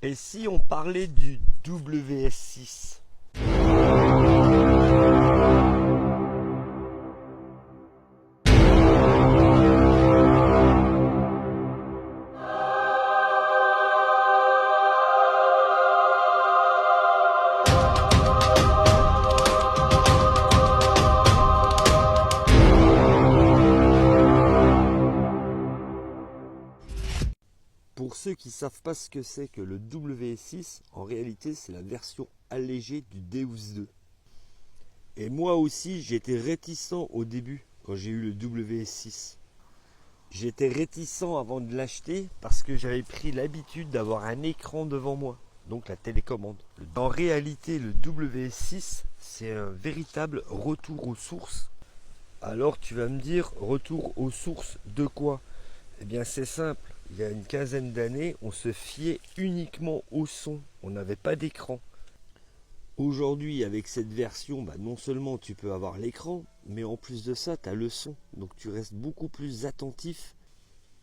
Et si on parlait du WS6? Pour ceux qui ne savent pas ce que c'est que le WS6, en réalité c'est la version allégée du Deus 2. Et moi aussi j'étais réticent au début quand j'ai eu le WS6. J'étais réticent avant de l'acheter parce que j'avais pris l'habitude d'avoir un écran devant moi, donc la télécommande. En réalité le WS6 c'est un véritable retour aux sources. Alors tu vas me dire, retour aux sources de quoi? Eh bien c'est simple, il y a une quinzaine d'années, on se fiait uniquement au son, on n'avait pas d'écran. Aujourd'hui, avec cette version, non seulement tu peux avoir l'écran, mais en plus de ça, tu as le son. Donc tu restes beaucoup plus attentif,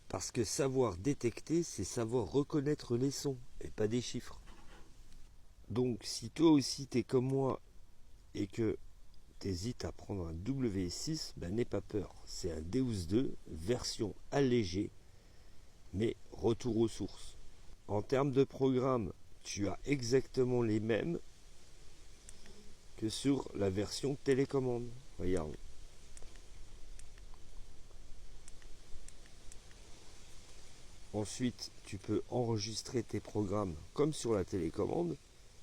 parce que savoir détecter, c'est savoir reconnaître les sons, et pas des chiffres. Donc si toi aussi tu es comme moi, et que tu hésites à prendre un W6, n'aie pas peur. C'est un Deus 2, version allégée, mais retour aux sources. En termes de programme, tu as exactement les mêmes que sur la version télécommande. Regarde. Ensuite, tu peux enregistrer tes programmes comme sur la télécommande.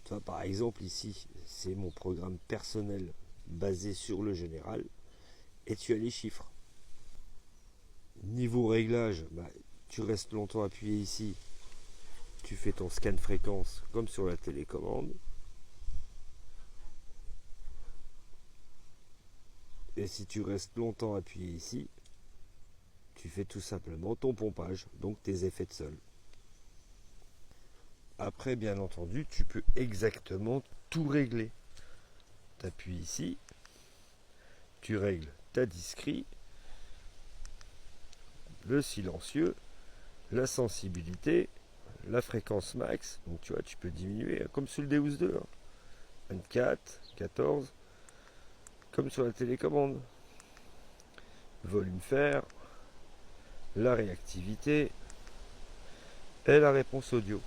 Tu vois, par exemple, ici, c'est mon programme personnel basé sur le général. Et tu as les chiffres. Niveau réglage, tu restes longtemps appuyé ici. Tu fais ton scan fréquence comme sur la télécommande. Et si tu restes longtemps appuyé ici, tu fais tout simplement ton pompage, donc tes effets de sol. Après, bien entendu, tu peux exactement tout régler. Tu appuies ici, tu règles ta discrete, le silencieux, la sensibilité, la fréquence max. Donc tu vois, tu peux diminuer comme sur le Deus 2. 24, 14, comme sur la télécommande. Volume fer, la réactivité et la réponse audio.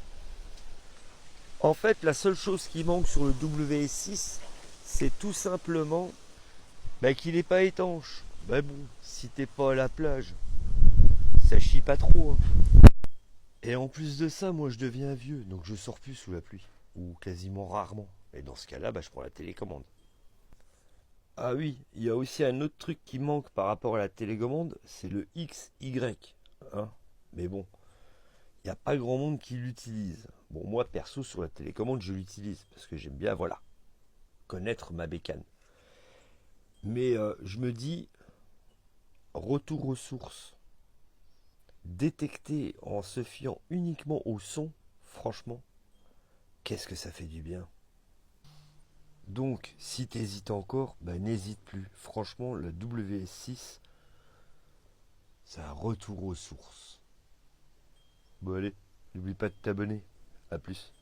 En fait, la seule chose qui manque sur le WS6, c'est tout simplement qu'il n'est pas étanche. Bon, si t'es pas à la plage, ça chie pas trop. Et en plus de ça, moi je deviens vieux, donc je sors plus sous la pluie, ou quasiment rarement. Et dans ce cas-là, je prends la télécommande. Ah oui, il y a aussi un autre truc qui manque par rapport à la télécommande, c'est le XY. Mais bon, il n'y a pas grand monde qui l'utilise. Bon, moi perso sur la télécommande, je l'utilise parce que j'aime bien, connaître ma bécane. Mais je me dis, retour aux sources, détecter en se fiant uniquement au son, franchement, qu'est-ce que ça fait du bien. Donc, si tu hésites encore, n'hésite plus. Franchement, le WS6, c'est un retour aux sources. Bon allez, n'oublie pas de t'abonner. A plus.